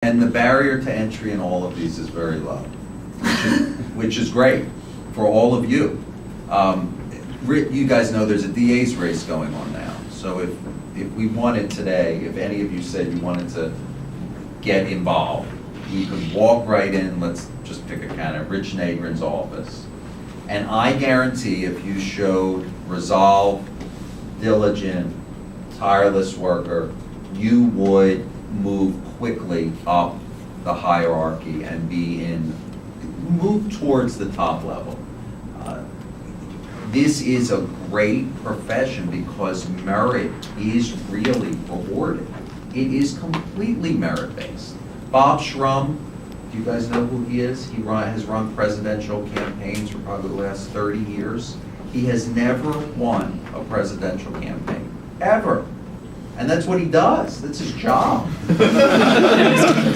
And the barrier to entry in all of these is very low, which is great for all of you. You guys know there's a DA's race going on now. So if we wanted today, if any of you said you wanted to get involved, you could walk right in, let's just pick a candidate, Rich Nagrin's office. And I guarantee if you showed resolve, diligent, tireless worker, you would move quickly up the hierarchy and move towards the top level. This is a great profession because merit is really rewarded. It is completely merit-based. Bob Shrum, do you guys know who he is? He has run presidential campaigns for probably the last 30 years. He has never won a presidential campaign, ever. And that's what he does. That's his job.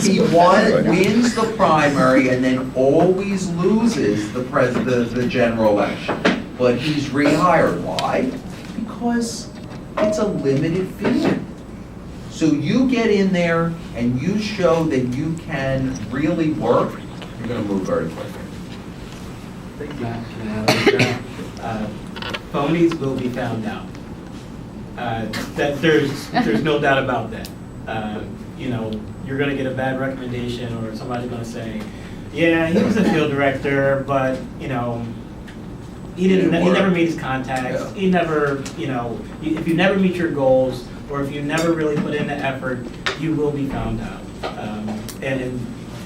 He wins the primary and then always loses the general election. But he's rehired. Why? Because it's a limited field. So you get in there and you show that you can really work, you're going to move very quickly. Thank you. Phonies will be found out. That there's no doubt about that. You know, you're going to get a bad recommendation, or somebody's going to say, "Yeah, he was a field director, but you know, he never made his contacts. Yeah. He never, you know, if you never meet your goals, or if you never really put in the effort, you will be found out."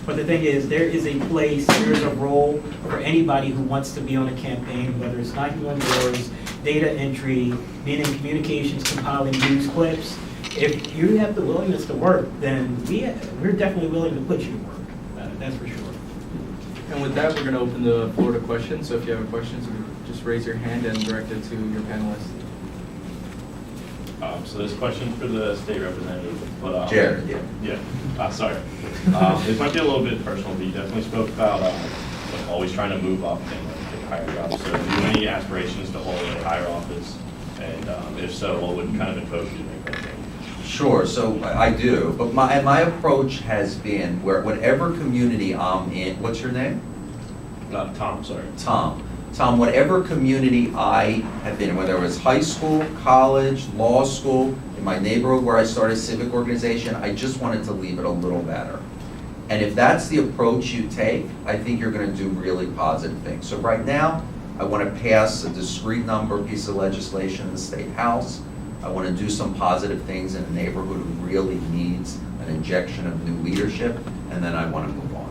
But the thing is, there is a place, there is a role for anybody who wants to be on a campaign, whether it's knocking on doors, data entry, being in communications, compiling news clips. If you have the willingness to work, then we're definitely willing to put you to work. That's for sure. And with that, we're going to open the floor to questions. So if you have a question, just raise your hand and direct it to your panelists. So this question for the state representative, but Jared, sorry. This might be a little bit personal, but you definitely spoke about like always trying to move up and get higher jobs. So do you have any aspirations to hold a higher office? And if so, what would kind of impose you to make that change? Sure, so I do, but my approach has been whatever community I'm in, what's your name? Tom, sorry. Tom, whatever community I have been in, whether it was high school, college, law school, in my neighborhood where I started a civic organization, I just wanted to leave it a little better. And if that's the approach you take, I think you're going to do really positive things. So right now, I want to pass a discrete number piece of legislation in the State House. I want to do some positive things in a neighborhood who really needs an injection of new leadership, and then I want to move on.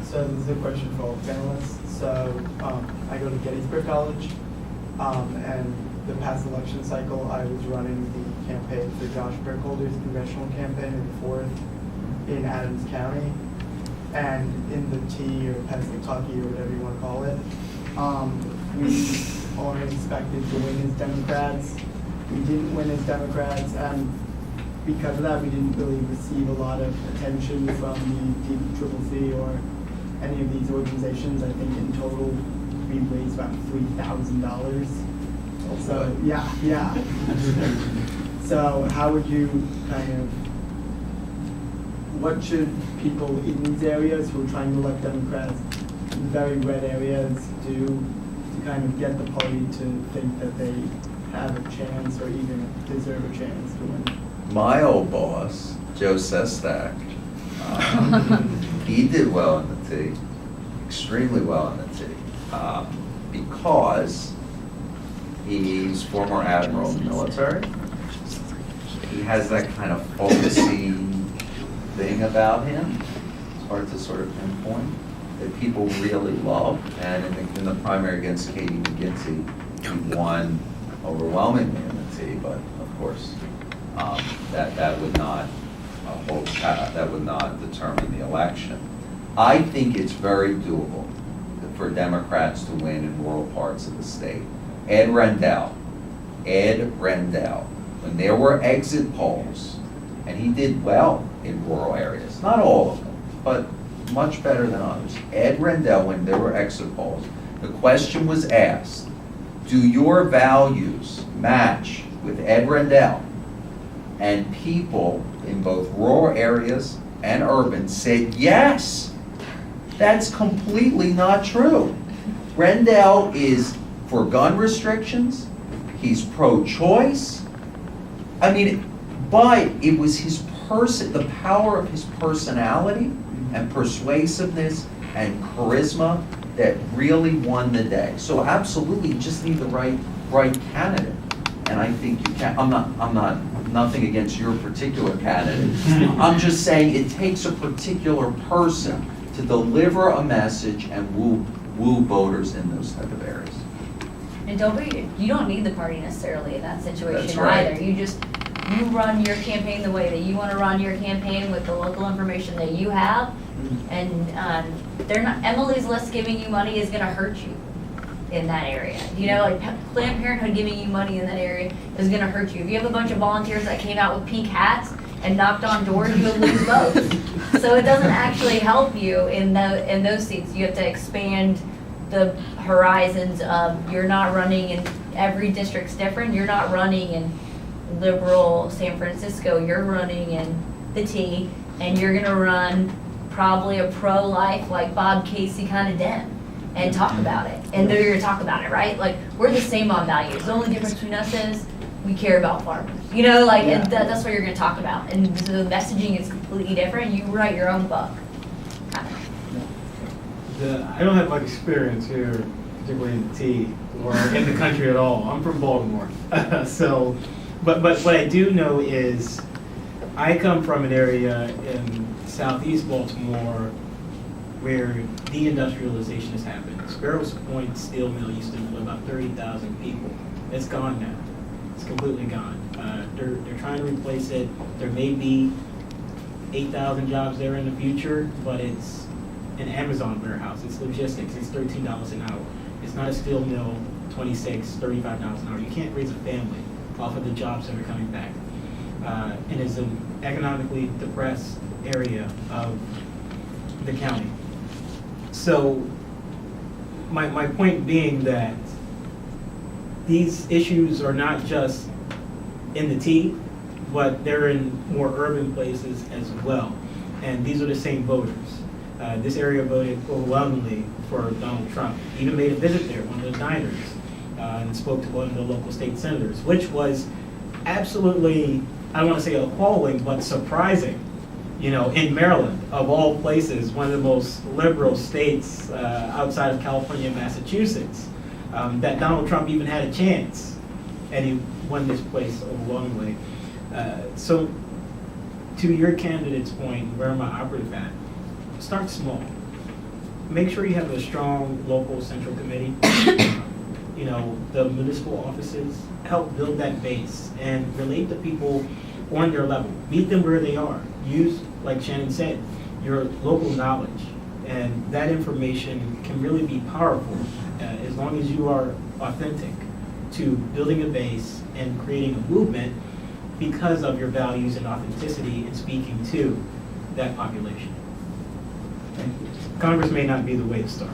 So this is a question for all panelists. So I go to Gettysburg College, and the past election cycle, I was running the campaign for Josh Burkholder's congressional campaign in the 4th in Adams County. And in the T, or Pennsylvania, or whatever you want to call it, we are expected to win as Democrats. We didn't win as Democrats, and because of that, we didn't really receive a lot of attention from the DCCC or any of these organizations. I think in total, we raised about $3,000. So yeah. So how would you what should people in these areas who are trying to elect Democrats in very red areas do to kind of get the party to think that they have a chance or even deserve a chance to win? My old boss, Joe Sestak, he did well in the T, extremely well in the T, because he's former admiral in the military. He has that kind of folksy thing about him. It's hard to sort of pinpoint that people really love. And in the primary against Katie McGinty, he won overwhelmingly in the T. But of course, that would not determine the election. I think it's very doable for Democrats to win in rural parts of the state. Ed Rendell, when there were exit polls, and he did well in rural areas, not all of them, but much better than others. Ed Rendell, when there were exit polls, the question was asked, do your values match with Ed Rendell? And people in both rural areas and urban said, yes, that's completely not true. Rendell is for gun restrictions, he's pro-choice. I mean, but it was his the power of his personality and persuasiveness and charisma that really won the day. So absolutely, you just need the right candidate. And I think you can. I'm not nothing against your particular candidate. I'm just saying it takes a particular person to deliver a message and woo voters in those type of areas. And you don't need the party necessarily in that situation That's right. either. You run your campaign the way that you want to run your campaign with the local information that you have. And Emily's List giving you money is going to hurt you in that area. You know, like Planned Parenthood giving you money in that area is going to hurt you. If you have a bunch of volunteers that came out with pink hats and knocked on doors, you would lose votes. So it doesn't actually help you in those seats. You have to expand the horizons of, you're not running in, every district's different. You're not running in liberal San Francisco, you're running in the T, and you're gonna run probably a pro-life, like Bob Casey kind of Dem, and talk about it. And they're gonna talk about it, right? Like, we're the same on values. The only difference between us is we care about farmers. You know, like, and that's what you're gonna talk about. And the messaging is completely different. You write your own book. Kind of. I don't have much experience here, particularly in the T or in the country at all. I'm from Baltimore. So, but what I do know is I come from an area in southeast Baltimore where deindustrialization has happened. Sparrows Point Steel Mill used to employ about 30,000 people. It's gone now. It's completely gone. They're trying to replace it. There may be 8,000 jobs there in the future, but it's an Amazon warehouse. It's logistics. It's $13 an hour. It's not a steel mill, $26, $35 an hour. You can't raise a family off of the jobs that are coming back. And it's an economically depressed area of the county. So my point being that these issues are not just in the T, but they're in more urban places as well. And these are the same voters. This area voted overwhelmingly for Donald Trump. Even made a visit there, one of the diners, and spoke to one of the local state senators, which was absolutely, I don't want to say appalling, but surprising. You know, in Maryland, of all places, one of the most liberal states outside of California and Massachusetts, that Donald Trump even had a chance, and he won this place overwhelmingly. So, to your candidate's point, where am I operative at? Start small. Make sure you have a strong local central committee. You know, the municipal offices, help build that base and relate to people on their level. Meet them where they are. Use, like Shannon said, your local knowledge. And that information can really be powerful as long as you are authentic to building a base and creating a movement because of your values and authenticity in speaking to that population. Congress may not be the way to start.